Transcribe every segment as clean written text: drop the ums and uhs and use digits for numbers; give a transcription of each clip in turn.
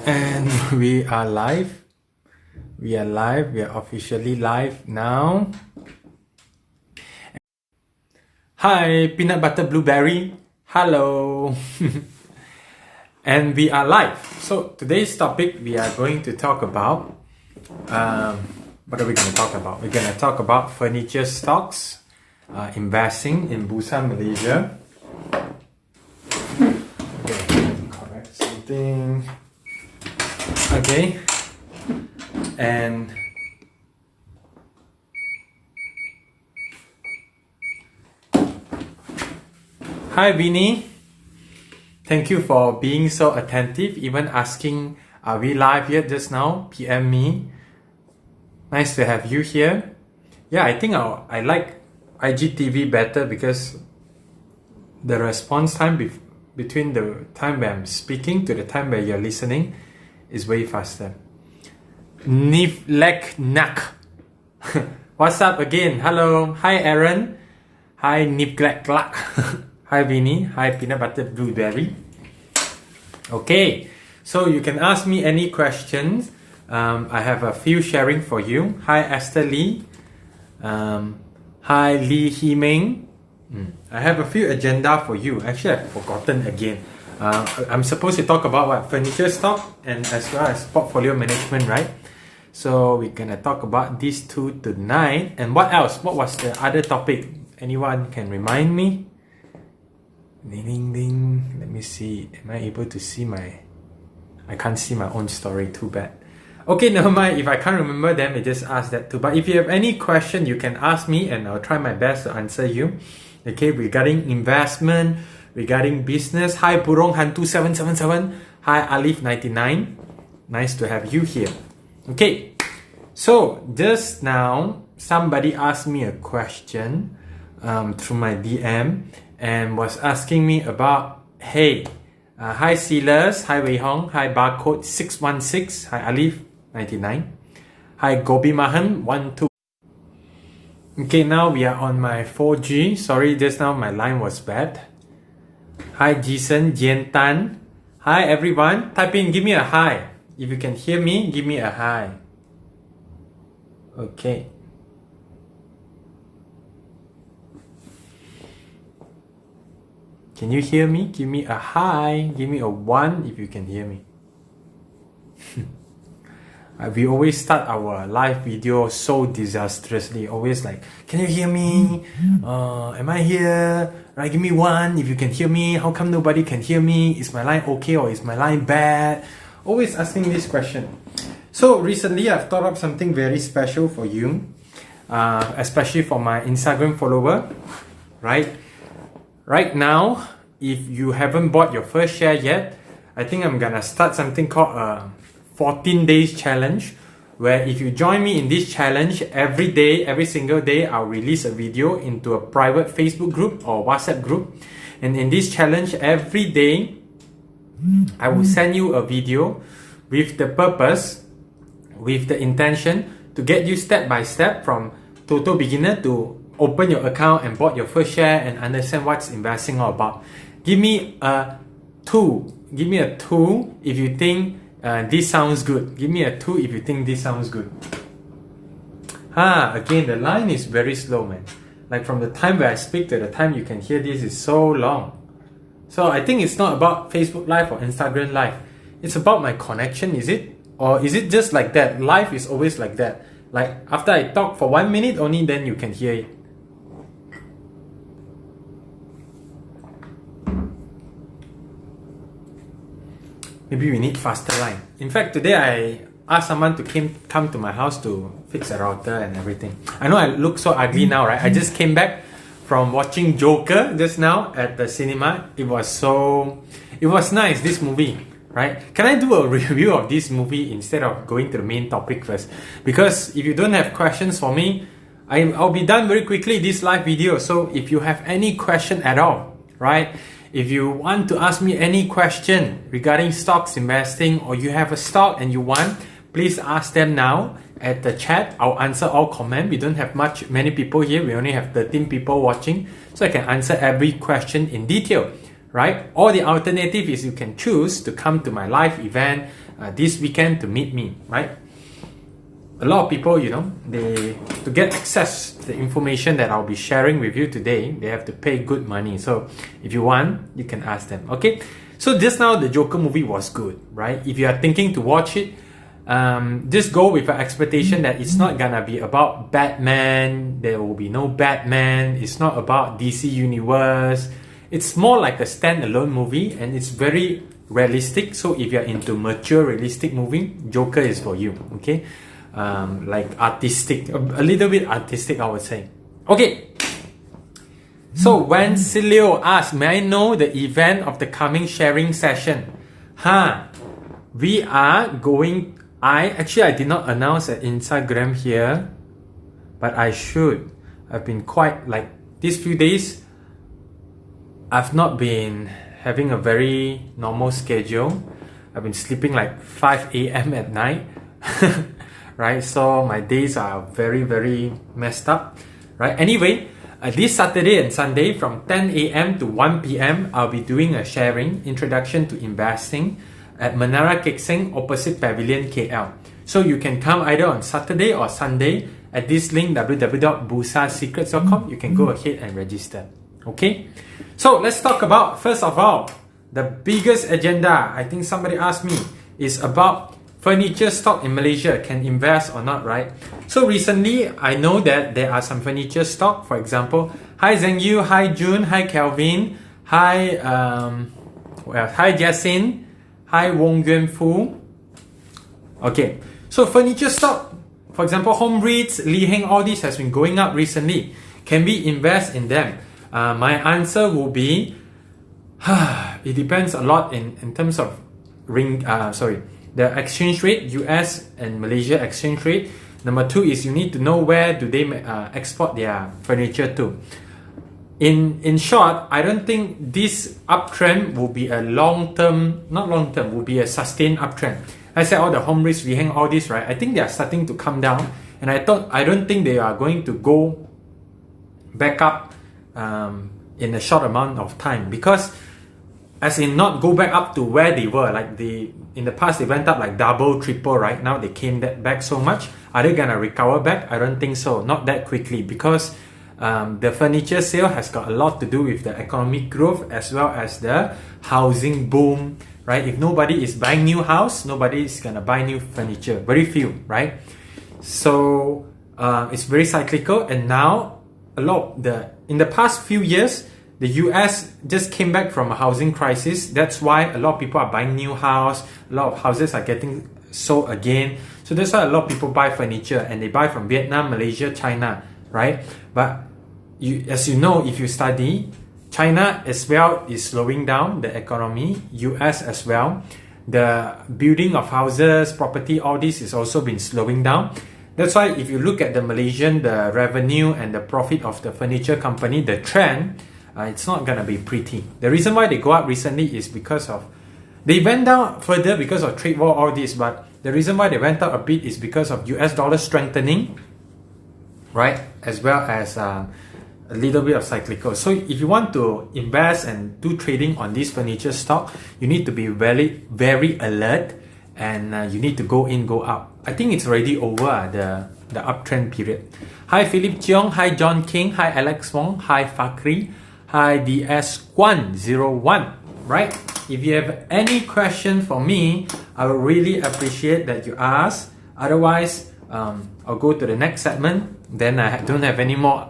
And we are live. We are live. We are officially live now. Hi, peanut butter blueberry. Hello. And we are live. So today's topic we are going to talk about. What are we going to talk about? We're going to talk about furniture stocks, investing in Bursa Malaysia. Okay, correct something. Okay, and hi Vinny, thank you for being so attentive, even asking are we live yet just now. PM me. Nice to have you here. Yeah, I think I like IGTV better because the response time between the time where I'm speaking to the time where you're listening is way faster. Niflek Nak. What's up again? Hello. Hi Aaron. Hi Niflek Lak. Hi Vinny. Hi Peanut Butter Blueberry. Okay, so you can ask me any questions. I have a few sharing for you. Hi Esther Lee. Hi Lee Hee Ming. I have a few agenda for you. Actually, I've forgotten again. I'm supposed to talk about what? Furniture stock and as well as portfolio management, right? So we're gonna talk about these two tonight. And what else? What was the other topic? Anyone can remind me? Ding ding ding. Let me see. Am I able to see my... I can't see my own story. Too bad. Okay, never mind. If I can't remember them, I just ask that too. But if you have any question, you can ask me and I'll try my best to answer you. Okay, regarding investment, regarding business. Hi Burong Hantu 777. Hi Alif 99. Nice to have you here. Okay, so just now somebody asked me a question through my DM and was asking me about, hey, hi Silas, hi Wei Hong, hi Barcode 616, hi Alif 99, hi Gobi Mahan 12. Okay, now we are on my 4G. Sorry, just now my line was bad. Hi Jason Jian Tan. Hi everyone. Type in, give me a hi. If you can hear me, give me a hi. Okay. Can you hear me? Give me a hi. Give me a 1 if you can hear me. We always start our live video so disastrously. Always like, can you hear me? Am I here? Right, give me 1 if you can hear me. How come nobody can hear me? Is my line okay or is my line bad? Always asking this question. So recently I've thought of something very special for you, especially for my Instagram follower. Right now, if you haven't bought your first share yet, I think I'm gonna start something called a 14 days challenge, where if you join me in this challenge, every day, every single day, I'll release a video into a private Facebook group or WhatsApp group. And in this challenge, every day, I will send you a video with the purpose, with the intention to get you step by step from total beginner to open your account and bought your first share and understand what's investing all about. Give me a 2. Give me a 2 if you think this sounds good. Give me a 2 if you think this sounds good. Again, the line is very slow, man. Like from the time where I speak to the time you can hear this is so long. So I think it's not about Facebook Live or Instagram Live. It's about my connection, is it? Or is it just like that? Live is always like that. Like after I talk for 1 minute, only then you can hear it. Maybe we need faster line. In fact, today I asked someone to come to my house to fix a router and everything. I know I look so ugly now, right? I just came back from watching Joker just now at the cinema. It was nice, this movie, right? Can I do a review of this movie instead of going to the main topic first? Because if you don't have questions for me, I'll be done very quickly this live video. So if you have any question at all, right? If you want to ask me any question regarding stocks investing, or you have a stock and you want, please ask them now at the chat. I'll answer all comments. We don't have many people here. We only have 13 people watching, so I can answer every question in detail, right? Or the alternative is you can choose to come to my live event this weekend to meet me, right? A lot of people, to get access to the information that I'll be sharing with you today, they have to pay good money. So if you want, you can ask them. Okay, so just now the Joker movie was good, right? If you are thinking to watch it, just go with an expectation that it's not gonna be about Batman. There will be no Batman. It's not about DC Universe. It's more like a standalone movie, and it's very realistic. So if you're into mature realistic movie, Joker is for you. Okay, like artistic, a little bit artistic, I would say. Okay, so when Silio asked, may I know the event of the coming sharing session? We are going. I did not announce an Instagram here, but I should. I've been quite, like, these few days I've not been having a very normal schedule. I've been sleeping like 5 a.m. at night. Right, so my days are very, very messed up. Right, anyway, this Saturday and Sunday from 10 a.m. to 1 p.m. I'll be doing a sharing introduction to investing at Menara Kek Seng opposite Pavilion KL. So you can come either on Saturday or Sunday at this link www.bursasecrets.com. You can go ahead and register. Okay, so let's talk about, first of all, the biggest agenda. I think somebody asked me, is about furniture stock in Malaysia, can invest or not, right? So recently, I know that there are some furniture stock. For example, hi Zheng Yu, hi June, hi Kelvin, hi Jasin, hi Wong Yuan Fu. Okay, so furniture stock, for example, Home REITs, Lee Heng, all this has been going up recently. Can we invest in them? My answer will be, it depends a lot in terms of the exchange rate, US and Malaysia exchange rate. Number two is you need to know where do they export their furniture to. In short, I don't think this uptrend will be a will be a sustained uptrend. I said all the home REITs, we hang all this, right? I think they are starting to come down, and I don't think they are going to go back up in a short amount of time, because as in not go back up to where they were, like in the past they went up like double, triple, right? Now they came back so much. Are they gonna recover back? I don't think so, not that quickly, because the furniture sale has got a lot to do with the economic growth as well as the housing boom, right? If nobody is buying new house, nobody is gonna buy new furniture, very few, right? So it's very cyclical, and now in the past few years, the US just came back from a housing crisis. That's why a lot of people are buying new house. A lot of houses are getting sold again. So that's why a lot of people buy furniture, and they buy from Vietnam, Malaysia, China, right? But as you know, if you study, China as well is slowing down the economy. US as well. The building of houses, property, all this is also been slowing down. That's why if you look at the Malaysian, the revenue and the profit of the furniture company, the trend, it's not gonna be pretty. The reason why they go up recently is because of, they went down further because of trade war, all this, but the reason why they went up a bit is because of US dollar strengthening, right? As well as a little bit of cyclical. So if you want to invest and do trading on this furniture stock, you need to be very, very alert, and you need to go in, go out. I think it's already over the uptrend period. Hi Philip Cheong, hi John King, hi Alex Wong, hi Fakri, hi DS101, right? If you have any question for me, I would really appreciate that you ask. Otherwise, I'll go to the next segment. Then I don't have any more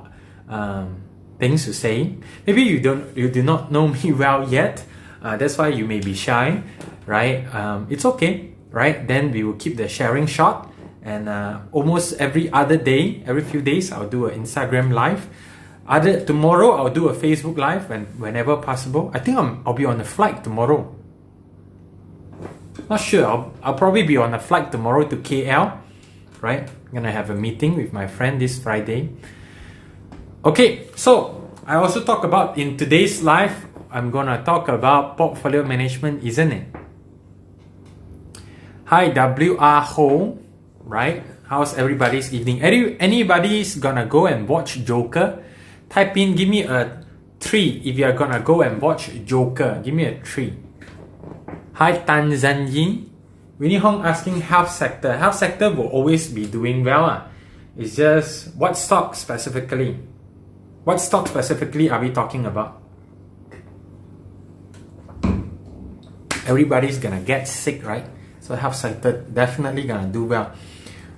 things to say. Maybe you do not know me well yet. That's why you may be shy, right? It's okay, right? Then we will keep the sharing short. And almost every other day, every few days, I'll do an Instagram live. Tomorrow, I'll do a Facebook live whenever possible. I think I'll be on a flight tomorrow. Not sure. I'll probably be on a flight tomorrow to KL, right? I'm gonna have a meeting with my friend this Friday. Okay, so I also talk about, in today's live, I'm gonna talk about portfolio management, isn't it? Hi WR Ho, right? How's everybody's evening? Anybody's gonna go and watch Joker? Type in, give me a 3 if you're gonna go and watch Joker. Give me a 3. Hi Tan Zan Yin. Winnie Hong asking health sector. Health sector will always be doing well. It's just what stock specifically? What stock specifically are we talking about? Everybody's gonna get sick, right? So health sector definitely gonna do well.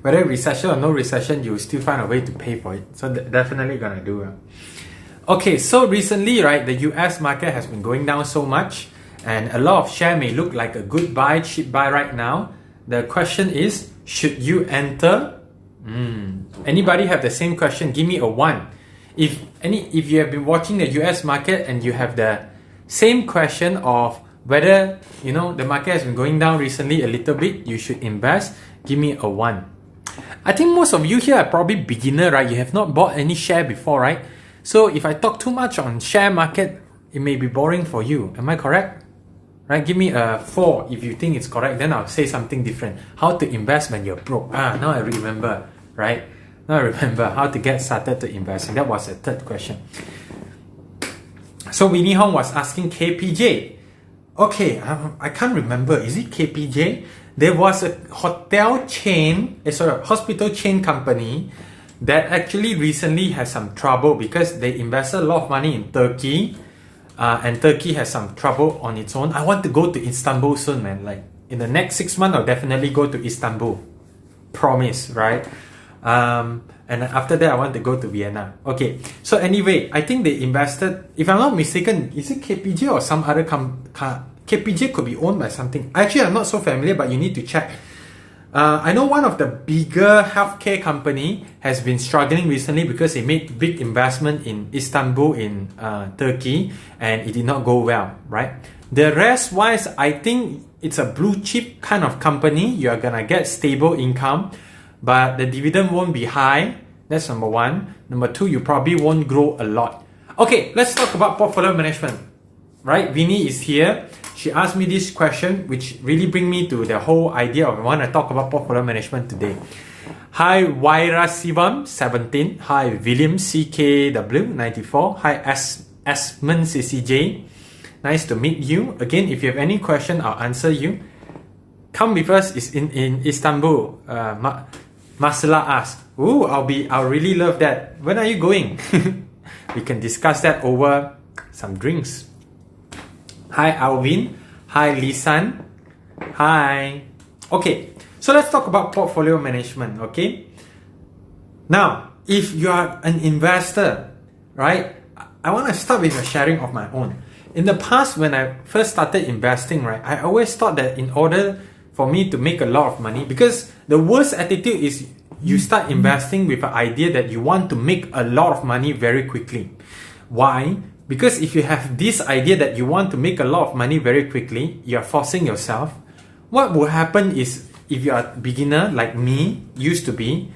Whether recession or no recession, you will still find a way to pay for it. So definitely gonna do well. Okay, so recently, right, the US market has been going down so much, and a lot of share may look like a good buy, cheap buy right now. The question is, should you enter? Anybody have the same question? Give me a 1. If you have been watching the US market and you have the same question of whether the market has been going down recently a little bit, you should invest, give me a 1. I think most of you here are probably beginner, right? You have not bought any share before, right? So if I talk too much on share market, it may be boring for you. Am I correct? Right? Give me a 4 if you think it's correct. Then I'll say something different. How to invest when you're broke. Now I remember, right? Now I remember how to get started to investing. That was the third question. So Winnie Hong was asking KPJ. Okay, I can't remember. Is it KPJ? There was a hospital chain company that actually recently has some trouble because they invested a lot of money in Turkey, and Turkey has some trouble on its own. I want to go to Istanbul soon, man. Like in the next 6 months, I'll definitely go to Istanbul. Promise, right? And after that, I want to go to Vienna. Okay, so anyway, I think they invested, if I'm not mistaken, is it KPJ or some other KPJ could be owned by something. Actually, I'm not so familiar, but you need to check. I know one of the bigger healthcare company has been struggling recently because they made big investment in Istanbul in Turkey, and it did not go well, right? The rest wise, I think it's a blue chip kind of company. You're gonna get stable income, but the dividend won't be high. That's number 1. Number 2, you probably won't grow a lot. Okay, let's talk about portfolio management. Right, Vinny is here. She asked me this question, which really bring me to the whole idea of I want to talk about portfolio management today. Hi, Waira Sivam 17. Hi, William CKW 94. Hi, Esmond CCJ. Nice to meet you. Again, if you have any question, I'll answer you. Come with us is in Istanbul. Masala asked. Ooh, I'll really love that. When are you going? We can discuss that over some drinks. Hi, Alvin. Hi, Lisan. Hi. Okay, so let's talk about portfolio management, okay? Now, if you are an investor, right, I want to start with a sharing of my own. In the past, when I first started investing, right, I always thought that in order for me to make a lot of money, because the worst attitude is you start investing with an idea that you want to make a lot of money very quickly. Why? Because if you have this idea that you want to make a lot of money very quickly, you're forcing yourself. What will happen is, if you are a beginner like me used to be,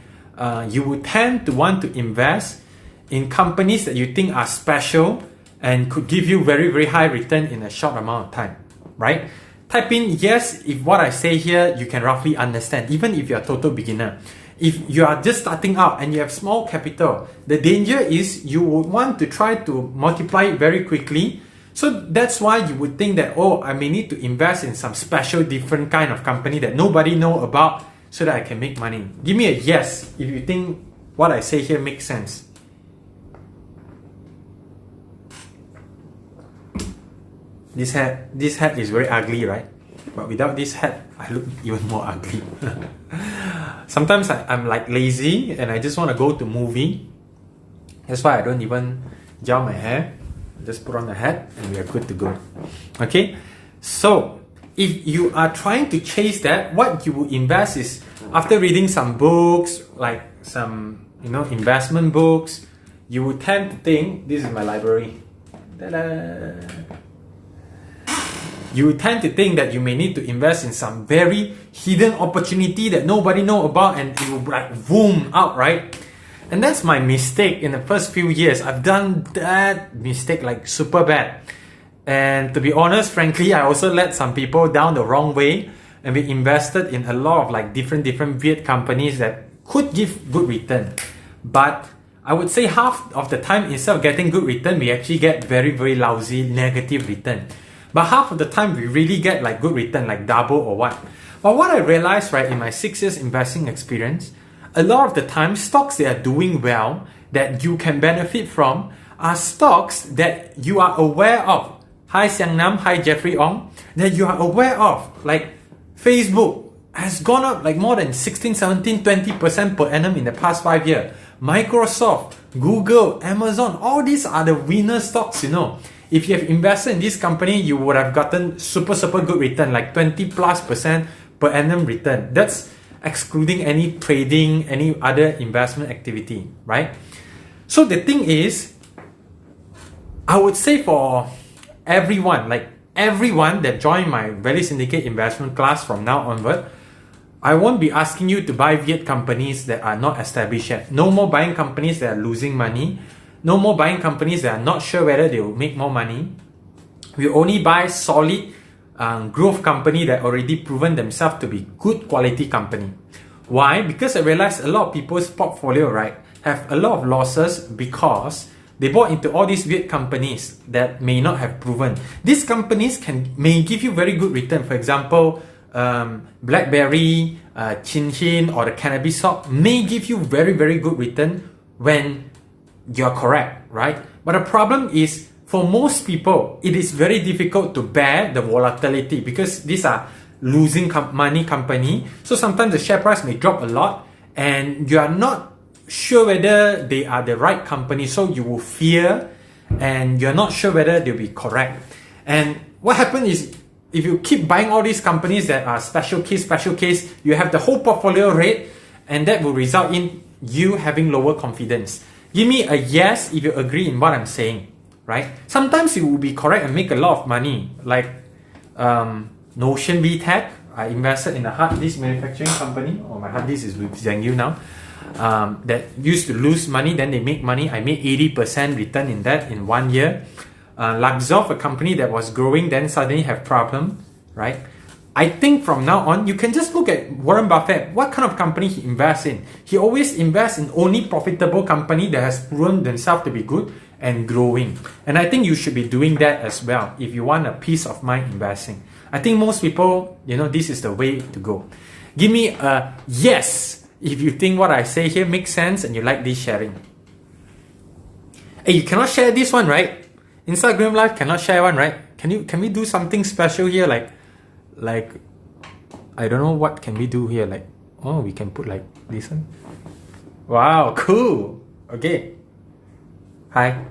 you would tend to want to invest in companies that you think are special and could give you very, very high return in a short amount of time, right? Type in yes if what I say here you can roughly understand, even if you're a total beginner. If you are just starting out and you have small capital, the danger is you would want to try to multiply it very quickly. So that's why you would think that, oh, I may need to invest in some special different kind of company that nobody know about so that I can make money. Give me a yes if you think what I say here makes sense. This hat is very ugly, right? But without this hat, I look even more ugly. Sometimes I'm like lazy and I just want to go to movie. That's why I don't even gel my hair. Just put on the hat and we are good to go. Okay? So, if you are trying to chase that, what you will invest is, after reading some books, like some investment books, you would tend to think, this is my library. Ta-da! You tend to think that you may need to invest in some very hidden opportunity that nobody know about and it will like boom out, right? And that's my mistake in the first few years. I've done that mistake like super bad. And to be honest, frankly, I also led some people down the wrong way, and we invested in a lot of like different weird companies that could give good return. But I would say half of the time, instead of getting good return, we actually get very, very lousy negative return. But half of the time we really get like good return, like double or what. But what I realized, right, in my 6 years investing experience, a lot of the time, stocks that are doing well, that you can benefit from, are stocks that you are aware of. Hi Siang Nam, hi Jeffrey Ong, that you are aware of. Like Facebook has gone up like more than 16, 17, 20% per annum in the past 5 years. Microsoft, Google, Amazon, all these are the winner stocks, you know. If you have invested in this company, you would have gotten super good return, like 20+% per annum return. That's excluding any trading, any other investment activity, right? So the thing is, I would say for everyone, like everyone that joined my Value Syndicate investment class from now onward, I won't be asking you to buy Viet companies that are not established yet. No more buying companies that are losing money. No more buying companies that are not sure whether they will make more money. We only buy solid growth company that already proven themselves to be good quality company. Why? Because I realized a lot of people's portfolio, right, have a lot of losses because they bought into all these weird companies that may not have proven. These companies may give you very good return. For example, BlackBerry, Chin Chin, or the cannabis stock may give you very good return when you're correct, right? But the problem is, for most people, it is very difficult to bear the volatility because these are losing money company. So sometimes the share price may drop a lot and you are not sure whether they are the right company. So you will fear and you're not sure whether they'll be correct. And what happens is, if you keep buying all these companies that are special case, you have the whole portfolio rate, and that will result in you having lower confidence. Give me a yes if you agree in what I'm saying, right? Sometimes you will be correct and make a lot of money, like Notion VTech. I invested in a hard disk manufacturing company, or my hard disk is with Zhengyu now, that used to lose money, then they make money. I made 80% return in that in 1 year. Luxoft, a company that was growing, then suddenly have problem, right? I think from now on, you can just look at Warren Buffett. What kind of company he invests in? He always invests in only profitable company that has proven themselves to be good and growing. And I think you should be doing that as well if you want a peace of mind investing. I think most people, you know, this is the way to go. Give me a yes if you think what I say here makes sense and you like this sharing. Hey, you cannot share this one, right? Instagram Live cannot share one, right? Can we do something special here, like I don't know what can we do here, like, oh, we can put like this one. Wow, cool. Okay. Hi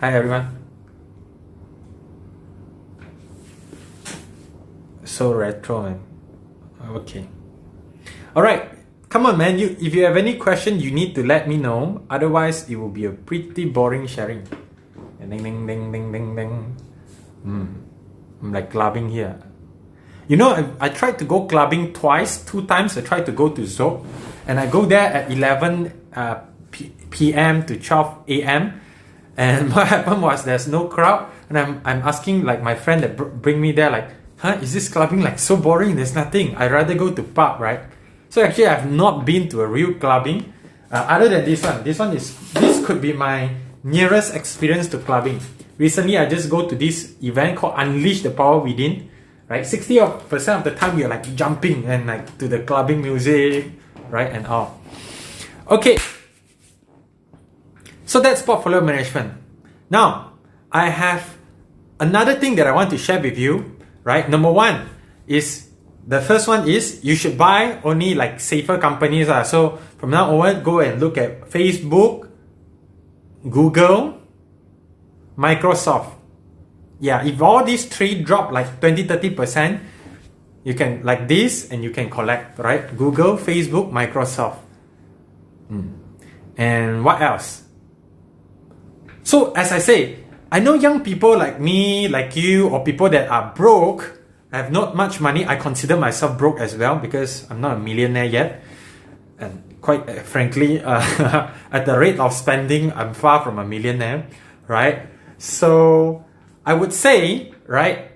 everyone. So retro, man. Okay. All right. Come on, man. If you have any question, you need to let me know. Otherwise, it will be a pretty boring sharing. Ding ding ding ding ding ding. I'm like clubbing here. You know, I tried to go clubbing twice. 2 times I tried to go to Zouk, and I go there at 11 p.m. to 12 a.m. And what happened was there's no crowd, and I'm asking like my friend that bring me there, like, huh, is this clubbing like so boring? There's nothing. I'd rather go to pub, right? So actually, I've not been to a real clubbing other than this one. This could be my nearest experience to clubbing. Recently, I just go to this event called Unleash the Power Within, right? 60% of the time you're like jumping and like to the clubbing music, right? And all. Okay. So that's portfolio management. Now, I have another thing that I want to share with you, right? Number one is, the first one is you should buy only like safer companies. So from now on, go and look at Facebook, Google, Microsoft. Yeah, if all these 3 drop like 20-30%, you can like this and you can collect, right? Google, Facebook, Microsoft. And what else? So as I say, I know young people like me, like you, or people that are broke, have not much money. I consider myself broke as well because I'm not a millionaire yet. And quite frankly, at the rate of spending, I'm far from a millionaire, right? So I would say, right,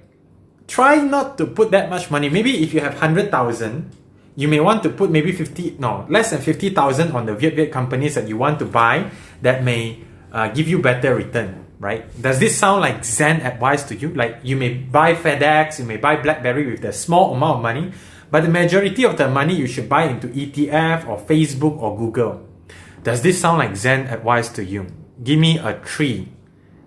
try not to put that much money. Maybe if you have 100,000, you may want to put maybe less than 50,000 on the Viet companies that you want to buy that may give you better return, right? Does this sound like Zen advice to you? Like you may buy FedEx, you may buy BlackBerry with a small amount of money, but the majority of the money you should buy into ETF or Facebook or Google. Does this sound like Zen advice to you? Give me a 3.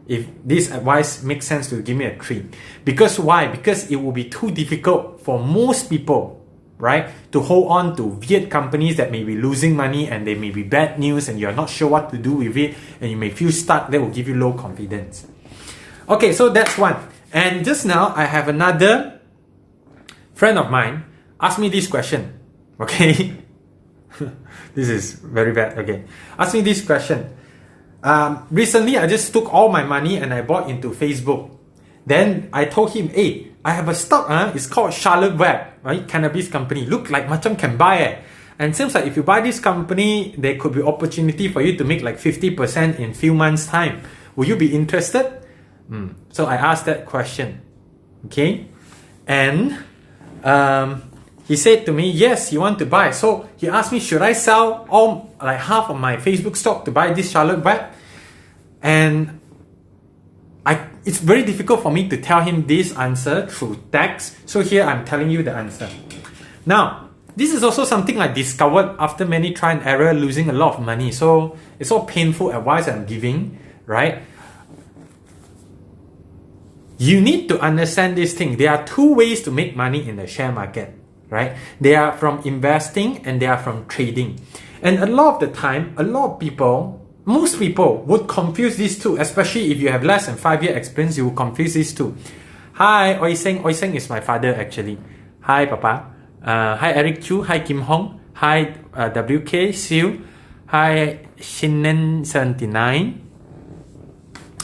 If this advice makes sense to you, give me a 3. Because why? Because it will be too difficult for most people, right, to hold on to Viet companies that may be losing money and they may be bad news and you're not sure what to do with it and you may feel stuck. That will give you low confidence. Okay, so that's one. And just now, I have another friend of mine ask me this question. Okay, this is very bad. Okay, ask me this question. Recently, I just took all my money and I bought into Facebook. Then I told him, hey, I have a stock, it's called Charlotte Web, right? Cannabis company. Look like macam can buy. And seems like if you buy this company, there could be opportunity for you to make like 50% in few months' time. Will you be interested? So I asked that question. Okay. And he said to me, yes, he want to buy. So he asked me, should I sell all, like half of my Facebook stock to buy this Charlotte Web? And it's very difficult for me to tell him this answer through text. So here I'm telling you the answer. Now, this is also something I discovered after many try and error, losing a lot of money. So it's all painful advice I'm giving, right? You need to understand this thing. There are two ways to make money in the share market, right? They are from investing and they are from trading. And a lot of the time, a lot of people, most people would confuse these two, especially if you have less than 5 year experience, you will confuse these two. Hi, Oi Seng. Oi Seng is my father actually. Hi, Papa. Hi, Eric Chu. Hi, Kim Hong. Hi, WK Siu. Hi, Shinen79.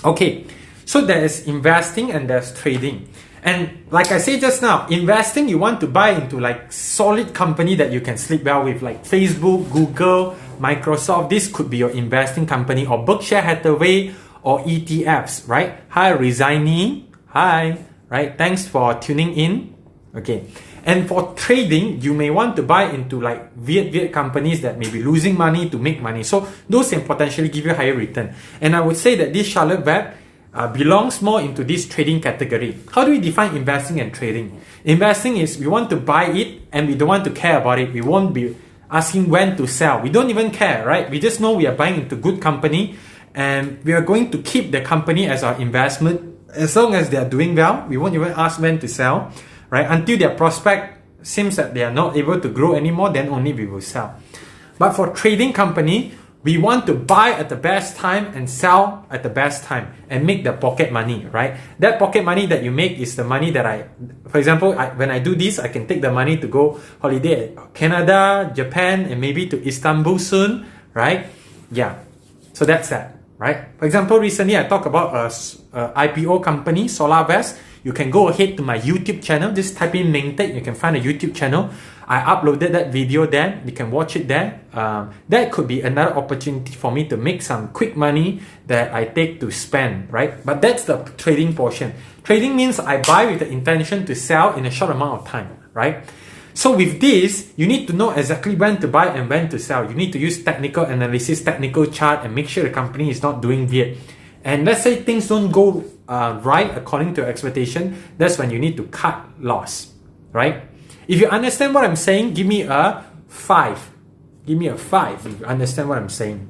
Okay, so there's investing and there's trading. And like I said just now, investing, you want to buy into like solid company that you can sleep well with, like Facebook, Google, Microsoft. This could be your investing company, or Berkshire Hathaway, or ETFs, right? Hi, Resigny. Hi, right? Thanks for tuning in. Okay. And for trading, you may want to buy into like Viet companies that may be losing money to make money. So those can potentially give you higher return. And I would say that this Charlotte Web belongs more into this trading category. How do we define investing and trading? Investing is we want to buy it and we don't want to care about it. We won't be asking when to sell. We don't even care, right? We just know we are buying into good company and we are going to keep the company as our investment. As long as they are doing well, we won't even ask when to sell, right? Until their prospect seems that they are not able to grow anymore, then only we will sell. But for trading company, we want to buy at the best time and sell at the best time and make the pocket money, right? That pocket money that you make is the money that for example, when I do this, I can take the money to go holiday at Canada, Japan, and maybe to Istanbul soon, right? Yeah, so that's that, right? For example, recently I talked about a IPO company, SolarVest. You can go ahead to my YouTube channel, just type in Mengtek, you can find a YouTube channel. I uploaded that video there, you can watch it there. That could be another opportunity for me to make some quick money that I take to spend, right? But that's the trading portion. Trading means I buy with the intention to sell in a short amount of time, right? So with this, you need to know exactly when to buy and when to sell. You need to use technical analysis, technical chart, and make sure the company is not doing weird. And let's say things don't go right according to your expectation, that's when you need to cut loss, right? If you understand what I'm saying, give me a 5. Give me a 5 if you understand what I'm saying.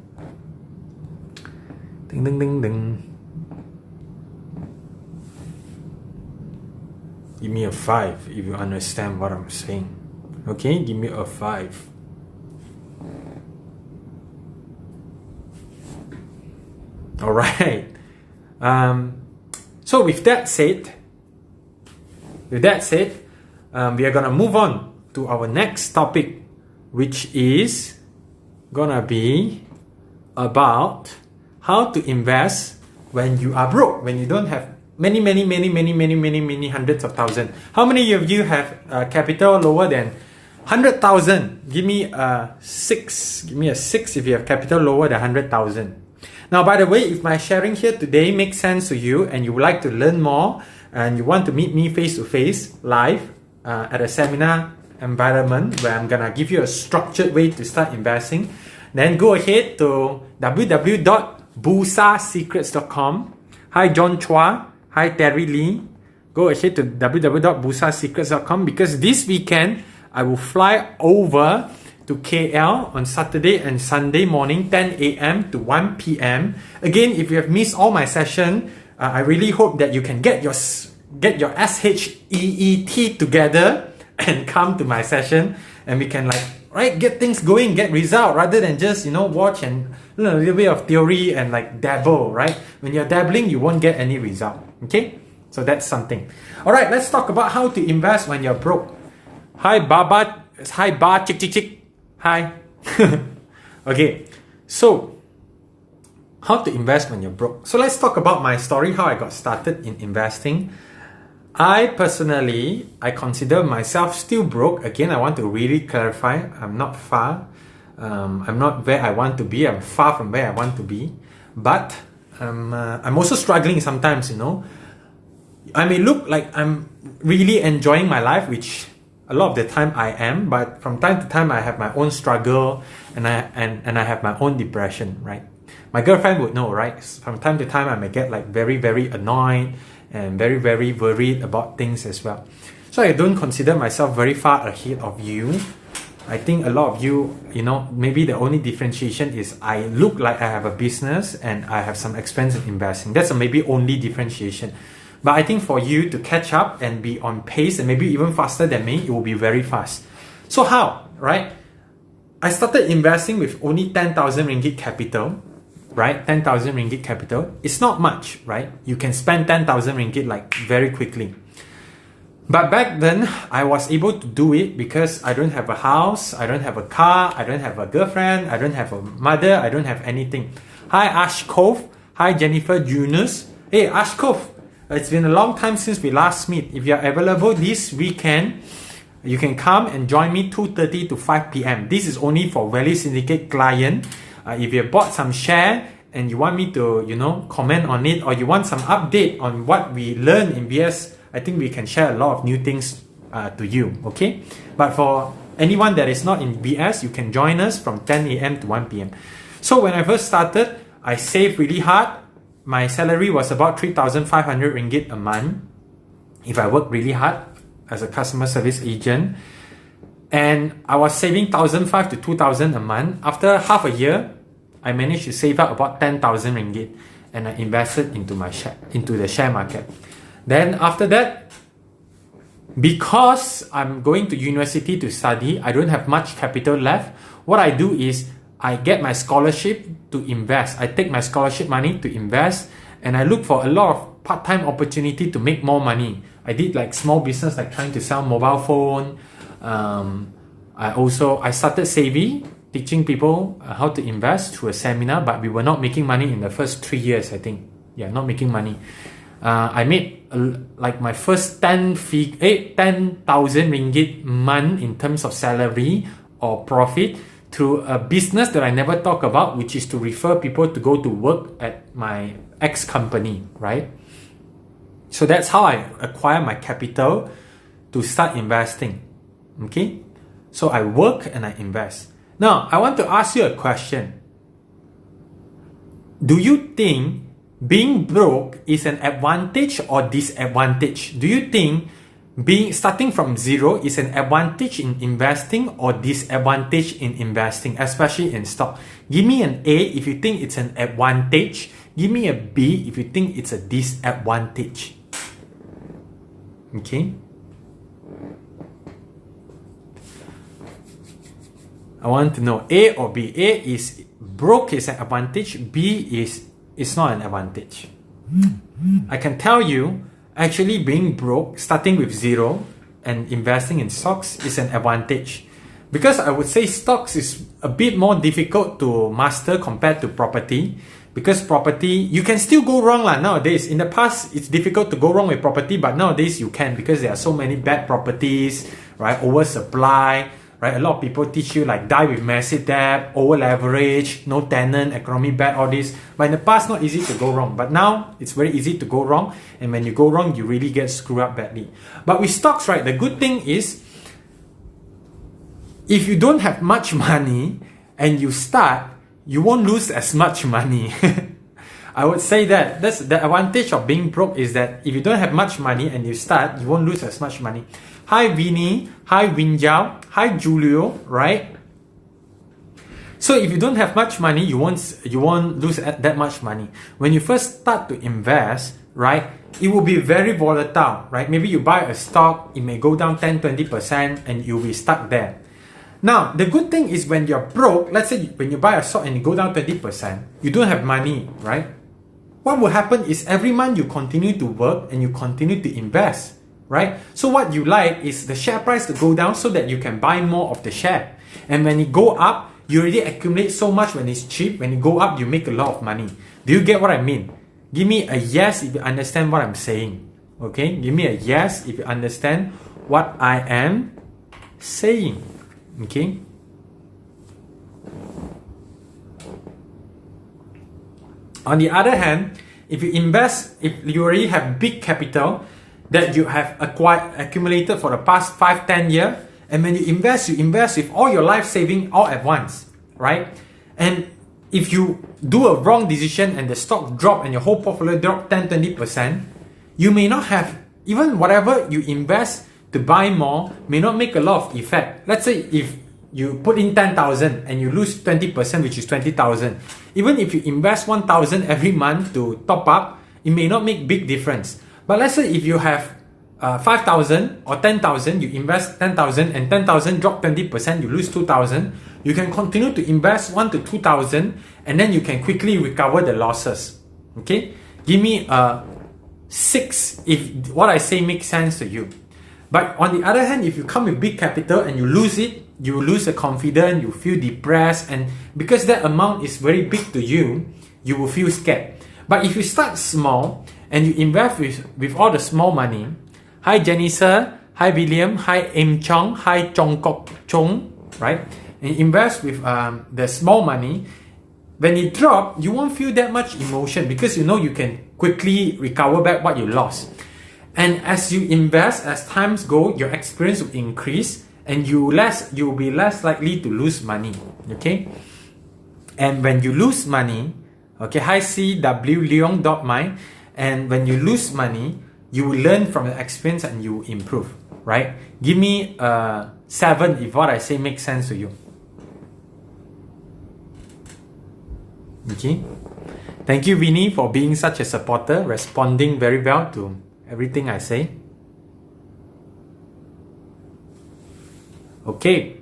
Ding, ding, ding, ding. Give me a 5 if you understand what I'm saying. Okay, give me a 5. Alright. So with that said, we are gonna move on to our next topic, which is gonna be about how to invest when you are broke, when you don't have many hundreds of thousands. How many of you have capital lower than 100,000? Give me a 6. Give me a 6 if you have capital lower than 100,000. Now, by the way, if my sharing here today makes sense to you and you would like to learn more and you want to meet me face to face live at a seminar environment where I'm gonna give you a structured way to start investing, then go ahead to www.busasecrets.com. Hi John Chua. Hi Terry Lee. Go ahead to www.busasecrets.com because this weekend I will fly over to KL on Saturday and Sunday morning, 10 a.m. to 1 p.m. Again, if you have missed all my session, I really hope that you can get your SHEET together and come to my session, and we can get things going, get result, rather than just watch and learn a little bit of theory and dabble, right? When you're dabbling, you won't get any result. Okay, so that's something. All right, let's talk about how to invest when you're broke. Hi Baba, hi Ba, chick chick chick, hi. Okay, so how to invest when you're broke. So let's talk about my story, how I got started in investing. I consider myself still broke. Again, I want to really clarify, I'm not far. I'm not where I want to be. I'm far from where I want to be. But I'm also struggling sometimes, I may look like I'm really enjoying my life, which a lot of the time I am, but from time to time I have my own struggle and I have my own depression, right? My girlfriend would know, right? From time to time I may get very, very annoyed and very, very worried about things as well. So I don't consider myself very far ahead of you. I think a lot of you, maybe the only differentiation is I look like I have a business and I have some expense in investing. That's maybe only differentiation. But I think for you to catch up and be on pace and maybe even faster than me, it will be very fast. So how, right? I started investing with only 10,000 ringgit capital. Right, 10,000 ringgit capital. It's not much, right? You can spend 10,000 ringgit very quickly. But back then, I was able to do it because I don't have a house, I don't have a car, I don't have a girlfriend, I don't have a mother, I don't have anything. Hi Ashkov, hi Jennifer Yunus. Hey Ashkov, it's been a long time since we last meet. If you're available this weekend, you can come and join me 2:30 to 5 p.m. This is only for Valley Syndicate client. If you bought some share and you want me to, comment on it, or you want some update on what we learned in BS, I think we can share a lot of new things to you, okay? But for anyone that is not in BS, you can join us from 10 a.m. to 1 p.m. So when I first started, I saved really hard. My salary was about 3,500 ringgit a month if I worked really hard as a customer service agent. And I was saving 1,500 to 2,000 a month. After half a year, I managed to save up about 10,000 ringgit and I invested into the share market. Then after that, because I'm going to university to study, I don't have much capital left. What I do is I get my scholarship to invest. I take my scholarship money to invest and I look for a lot of part-time opportunity to make more money. I did small business trying to sell mobile phone. I started Savvy, teaching people how to invest through a seminar, but we were not making money in the first 3 years, I think. Yeah, not making money. I made my first 10,000 ringgit month in terms of salary or profit through a business that I never talk about, which is to refer people to go to work at my ex-company, right? So that's how I acquire my capital to start investing. Okay, so I work and I invest. Now, I want to ask you a question. Do you think being broke is an advantage or disadvantage? Do you think starting from zero is an advantage in investing or disadvantage in investing, especially in stock? Give me an A if you think it's an advantage. Give me a B if you think it's a disadvantage. Okay. I want to know A or B. A is broke is an advantage. B is it's not an advantage. I can tell you, actually being broke, starting with zero and investing in stocks is an advantage. Because I would say stocks is a bit more difficult to master compared to property. Because property, you can still go wrong nowadays. In the past, it's difficult to go wrong with property, but nowadays you can because there are so many bad properties, right? Oversupply, right? A lot of people teach you die with massive debt, over leverage, no tenant, economy bad, all this. But in the past, not easy to go wrong. But now, it's very easy to go wrong. And when you go wrong, you really get screwed up badly. But with stocks, right, the good thing is, if you don't have much money and you start, you won't lose as much money. I would say that that's the advantage of being broke, is that if you don't have much money and you start, you won't lose as much money. Hi Vinny, hi Winjao, hi Julio, right? So if you don't have much money, you won't lose that much money. When you first start to invest, right, it will be very volatile, right? Maybe you buy a stock, it may go down 10-20% and you'll be stuck there. Now, the good thing is when you're broke, let's say when you buy a stock and you go down 20%, you don't have money, right? What will happen is every month you continue to work and you continue to invest, right? So what you like is the share price to go down so that you can buy more of the share. And when it go up, you already accumulate so much when it's cheap. When it go up, you make a lot of money. Do you get what I mean? Give me a yes if you understand what I'm saying. Okay? Give me a yes if you understand what I am saying. Okay? On the other hand, if you invest, if you already have big capital that you have accumulated for the past 5-10 years, and when you invest with all your life saving all at once, right? And if you do a wrong decision and the stock drop and your whole portfolio drop 10-20%, you may not have, even whatever you invest to buy more may not make a lot of effect. Let's say if you put in 10,000 and you lose 20%, which is 20,000. Even if you invest 1,000 every month to top up, it may not make big difference. But let's say if you have 5,000 or 10,000, you invest 10,000 and 10,000 drop 20%, you lose 2,000. You can continue to invest 1 to 2,000 and then you can quickly recover the losses. Okay? Give me a 6 if what I say makes sense to you. But on the other hand, if you come with big capital and you lose it, you lose the confidence, you feel depressed, and because that amount is very big to you, you will feel scared. But if you start small and you invest with all the small money, hi Janice, hi William, hi Em Chong, hi Chong Kok Chong, right? And invest with the small money, when it drops, you won't feel that much emotion because you know you can quickly recover back what you lost. And as you invest, as times go, your experience will increase and you'll be less likely to lose money. Okay? And when you lose money, okay, hi CW Leong.my, and when you lose money, you will learn from the experience and you will improve, right? Give me a 7 if what I say makes sense to you. Okay? Thank you, Vinny, for being such a supporter, responding very well to everything I say. Okay.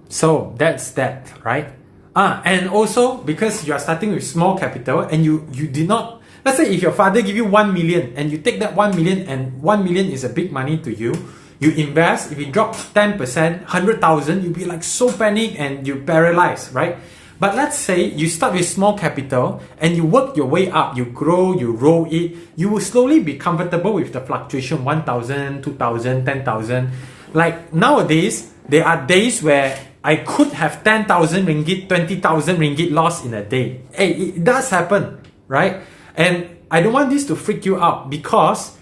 So that's that, right? And also because you are starting with small capital and you did not, let's say if your father give you 1 million and you take that 1 million and 1 million is a big money to you, you invest, if it drops 10%, 100,000, you'll be like so panicked and you paralyzed, right? But let's say you start with small capital and you work your way up, you grow, you roll it, you will slowly be comfortable with the fluctuation, 1,000, 2,000, 10,000. Like nowadays, there are days where I could have 10,000 ringgit, 20,000 ringgit loss in a day. Hey, it does happen, right? And I don't want this to freak you out because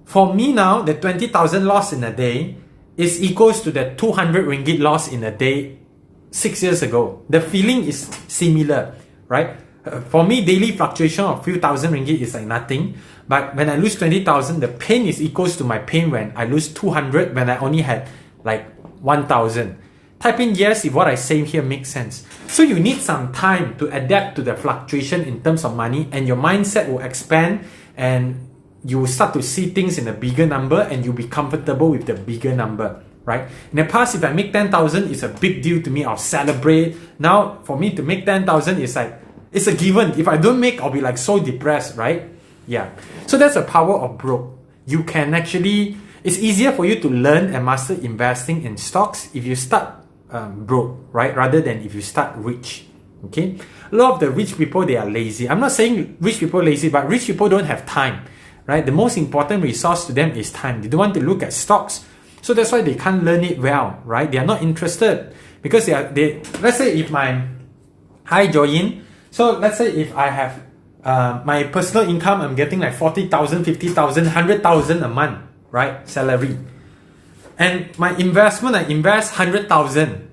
for me now, the 20,000 loss in a day is equals to the 200 ringgit loss in a day 6 years ago. The feeling is similar, right? For me, daily fluctuation of few thousand ringgit is like nothing. But when I lose 20,000, the pain is equals to my pain when I lose 200 when I only had like 1,000. Type in yes if what I say here makes sense. So you need some time to adapt to the fluctuation in terms of money and your mindset will expand and you will start to see things in a bigger number and you'll be comfortable with the bigger number. Right? In the past, if I make 10,000, it's a big deal to me. I'll celebrate. Now, for me to make 10,000, it's like, it's a given. If I don't make, I'll be like so depressed, right? Yeah. So that's the power of broke. You can actually, it's easier for you to learn and master investing in stocks if you start broke, right? Rather than if you start rich. Okay? A lot of the rich people, they are lazy. I'm not saying rich people are lazy, but rich people don't have time, right? The most important resource to them is time. They don't want to look at stocks. So that's why they can't learn it well, right? They are not interested because let's say if hi Joyin. So let's say if I have my personal income, I'm getting like 40,000, 50,000, 100,000 a month, right? Salary. And my investment, I invest 100,000.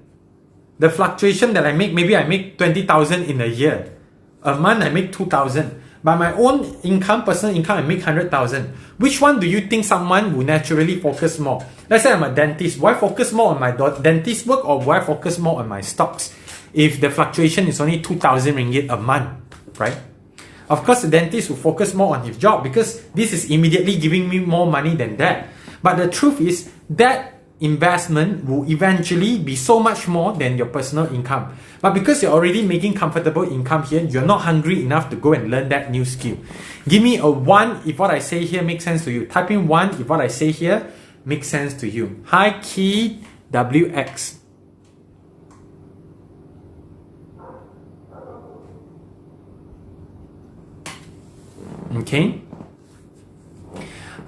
The fluctuation that I make, maybe I make 20,000 in a year. a month I make 2,000. But my own income, personal income, I make 100,000. Which one do you think someone will naturally focus more? Let's say I'm a dentist. Will I focus more on my dentist work, or will I focus more on my stocks if the fluctuation is only 2,000 ringgit a month, right? Of course, the dentist will focus more on his job because this is immediately giving me more money than that. But the truth is that investment will eventually be so much more than your personal income. But because you're already making comfortable income here, you're not hungry enough to go and learn that new skill. Give me a 1 if what I say here makes sense to you. Type in 1 if what I say here makes sense to you. Hi Key WX. Okay.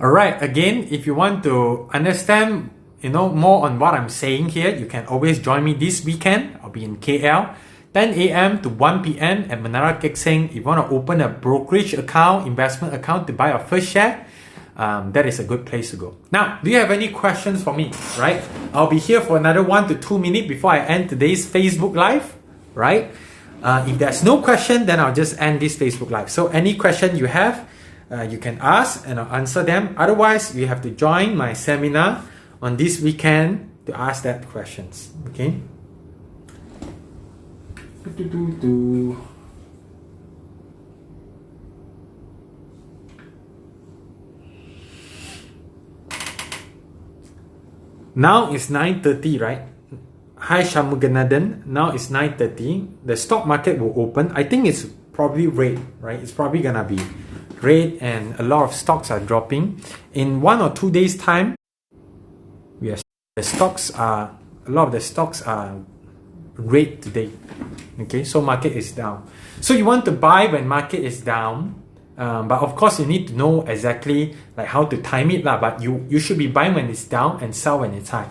Alright, again, if you want to understand more on what I'm saying here, you can always join me this weekend. I'll be in KL, 10 a.m. to 1 p.m. at Menara Kekseng. If you want to open a brokerage account, investment account to buy your first share, that is a good place to go. Now, do you have any questions for me? Right? I'll be here for another 1 to 2 minutes before I end today's Facebook Live. Right? If there's no question, then I'll just end this Facebook Live. So any question you have, you can ask and I'll answer them. Otherwise, you have to join my seminar on this weekend to ask that questions. Okay? Now it's 9:30, right? Hi Shamuganathan. Now it's 9:30. The stock market will open. I think it's probably red, right? It's probably gonna be red, and a lot of stocks are dropping. In 1 or 2 days' time, yes, a lot of the stocks are red today. Okay, so market is down. So you want to buy when market is down, but of course you need to know exactly like how to time it lah. But you should be buying when it's down and sell when it's high.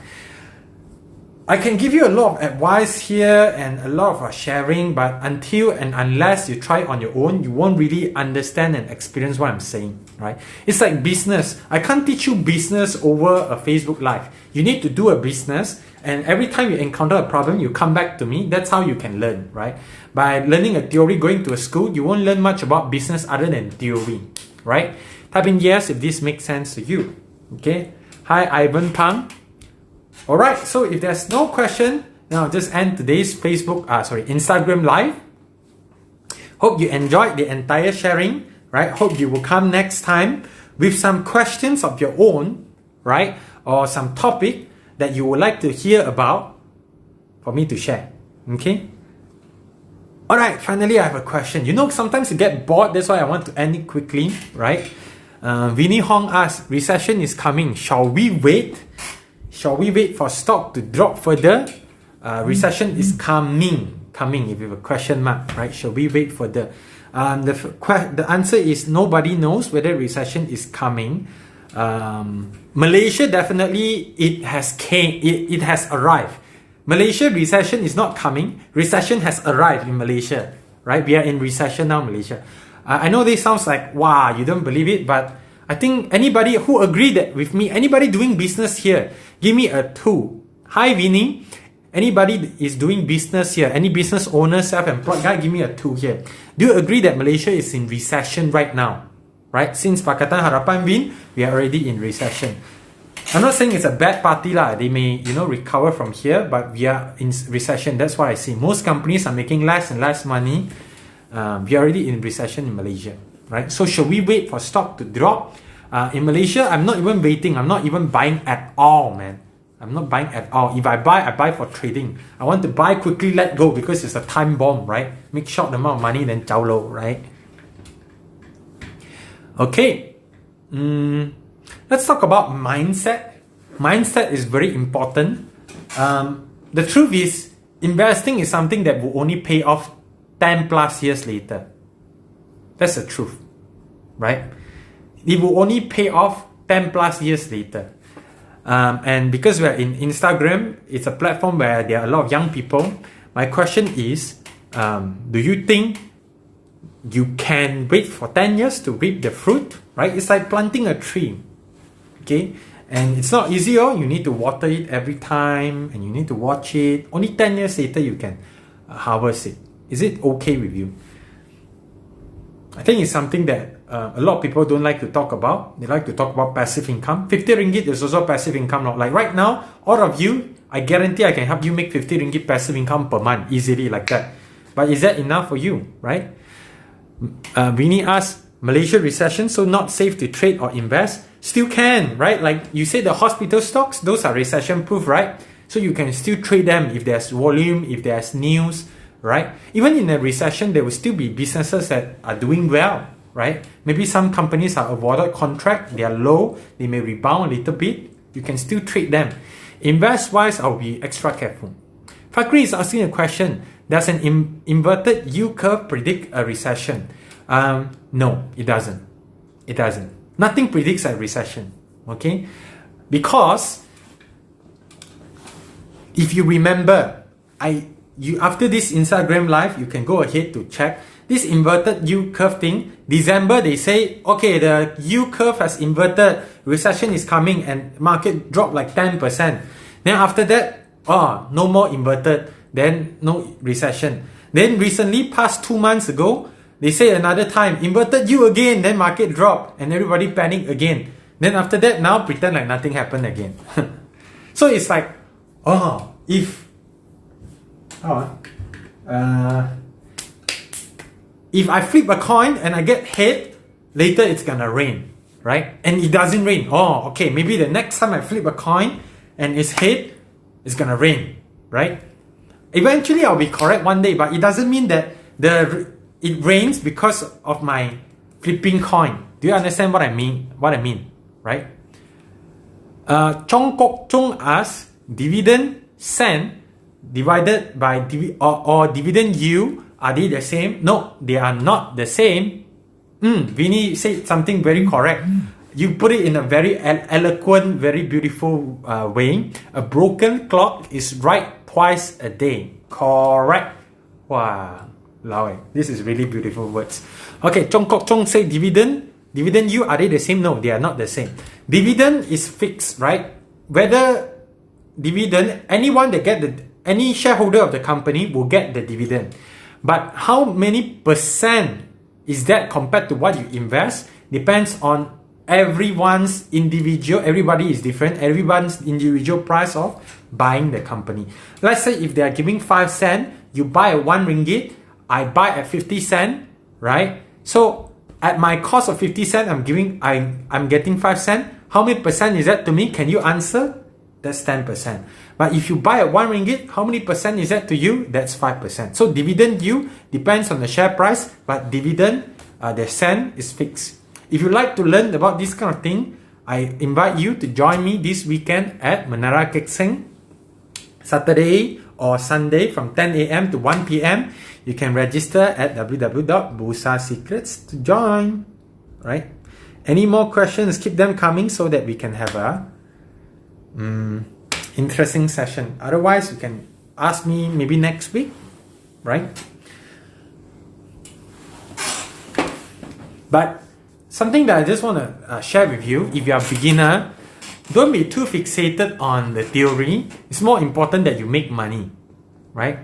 I can give you a lot of advice here and a lot of sharing, but until and unless you try it on your own, you won't really understand and experience what I'm saying, right? It's like business. I can't teach you business over a Facebook Live. You need to do a business, and every time you encounter a problem, you come back to me. That's how you can learn, right? By learning a theory, going to a school, you won't learn much about business other than theory, right? Type in yes if this makes sense to you, okay? Hi, Ivan Pang. Alright, so if there's no question, then I'll just end today's Instagram Live. Hope you enjoyed the entire sharing, right? Hope you will come next time with some questions of your own, right? Or some topic that you would like to hear about for me to share, okay? Alright, finally I have a question. Sometimes you get bored, that's why I want to end it quickly, right? Vinny Hong asks, recession is coming, shall we wait? Shall we wait for stock to drop further? Recession is coming, if you have a question mark, right? Shall we wait further? The answer is nobody knows whether recession is coming. Malaysia definitely it has arrived. Malaysia recession is not coming. Recession has arrived in Malaysia, right? We are in recession now, Malaysia. I know this sounds like wow, you don't believe it, but I think anybody who agree that with me, anybody doing business here, give me a 2. Hi Vinny, anybody is doing business here, any business owner, self-employed guy, give me a 2 here. Do you agree that Malaysia is in recession right now? Right? Since Pakatan Harapan win, we are already in recession. I'm not saying it's a bad party lah. They may, recover from here, but we are in recession. That's what I see. Most companies are making less and less money. We are already in recession in Malaysia. Right? So should we wait for stock to drop? In Malaysia, I'm not even waiting. I'm not even buying at all, man. I'm not buying at all. If I buy for trading. I want to buy quickly, let go, because it's a time bomb, right? Make short amount of money, then chow low, right? Okay. Let's talk about mindset. Mindset is very important. The truth is, investing is something that will only pay off 10 plus years later. That's the truth, right? It will only pay off 10 plus years later. And because we're in Instagram, it's a platform where there are a lot of young people. My question is, do you think you can wait for 10 years to reap the fruit, right? It's like planting a tree, okay? And it's not easy, you need to water it every time and you need to watch it. Only 10 years later you can harvest it. Is it okay with you? I think it's something that a lot of people don't like to talk about. They like to talk about passive income. 50 ringgit is also passive income. Not like right now, all of you, I guarantee I can help you make 50 ringgit passive income per month easily like that. But is that enough for you, right? Vinny asked, Malaysia recession, so not safe to trade or invest? Still can, right? Like you said, the hospital stocks, those are recession proof, right? So you can still trade them if there's volume, if there's news, right? Even in a recession, there will still be businesses that are doing well, right? Maybe some companies are awarded contract, they are low, they may rebound a little bit. You can still trade them. Invest-wise, I'll be extra careful. Fakri is asking a question. Does an inverted yield curve predict a recession? No, it doesn't. It doesn't. Nothing predicts a recession, okay? Because if you remember, after this Instagram live, you can go ahead to check this inverted yield curve thing. December, they say, okay, the yield curve has inverted, recession is coming, and market dropped like 10%. Then after that, no more inverted, then no recession. Then recently, past 2 months ago, they say another time, inverted yield again, then market dropped, and everybody panic again. Then after that, now pretend like nothing happened again. So it's like, if I flip a coin and I get head, later it's gonna rain, right? And it doesn't rain. Okay, maybe the next time I flip a coin and it's head, it's gonna rain, right? Eventually I'll be correct one day, but it doesn't mean that it rains because of my flipping coin. Do you understand what I mean? Right? Chong Kok Chung asks, dividend cent divided by dividend yield, are they the same? No, they are not the same. Vinny said something very correct. You put it in a very eloquent, very beautiful way. A broken clock is right twice a day. Correct. Wow. This is really beautiful words. Okay, Chong Kok Chong say dividend yield, are they the same? No, they are not the same. Dividend is fixed, right? Whether dividend, any shareholder of the company will get the dividend. But how many percent is that compared to what you invest depends on everybody's is different, everyone's individual price of buying the company. Let's say if they are giving 5 cents, you buy at 1 ringgit, I buy at 50 cents, right? So at my cost of 50 cents, I'm getting 5 cents. How many percent is that to me? Can you answer? That's 10%. But if you buy at 1 ringgit, how many percent is that to you? That's 5%. So dividend yield depends on the share price, but dividend, the cent is fixed. If you like to learn about this kind of thing, I invite you to join me this weekend at Menara Kek Seng, Saturday or Sunday from 10 a.m. to 1 p.m. You can register at www.bursasecrets to join. Right? Any more questions? Keep them coming so that we can have a interesting session. Otherwise, you can ask me maybe next week. Right? But something that I just want to share with you, if you are a beginner, don't be too fixated on the theory. It's more important that you make money, right?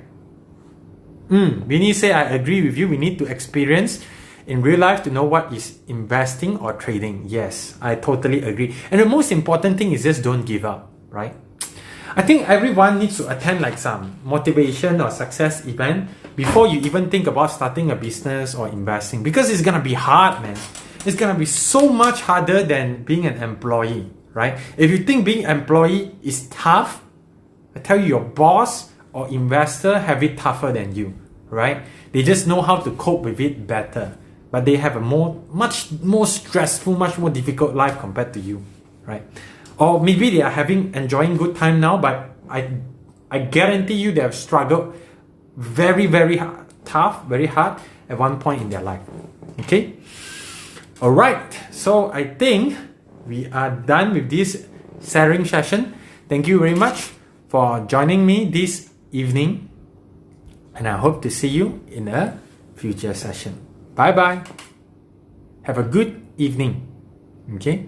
Vinny say, I agree with you. We need to experience in real life to know what is investing or trading. Yes, I totally agree. And the most important thing is just don't give up, right? I think everyone needs to attend like some motivation or success event before you even think about starting a business or investing, because it's gonna be hard, man. It's gonna be so much harder than being an employee, right? If you think being an employee is tough, I tell you, your boss or investor have it tougher than you, right? They just know how to cope with it better, but they have a much more stressful, much more difficult life compared to you, right? Or maybe they are enjoying good time now, but I guarantee you they have struggled very, very very hard at one point in their life. Okay? Alright, so I think we are done with this sharing session. Thank you very much for joining me this evening, and I hope to see you in a future session. Bye bye. Have a good evening. Okay?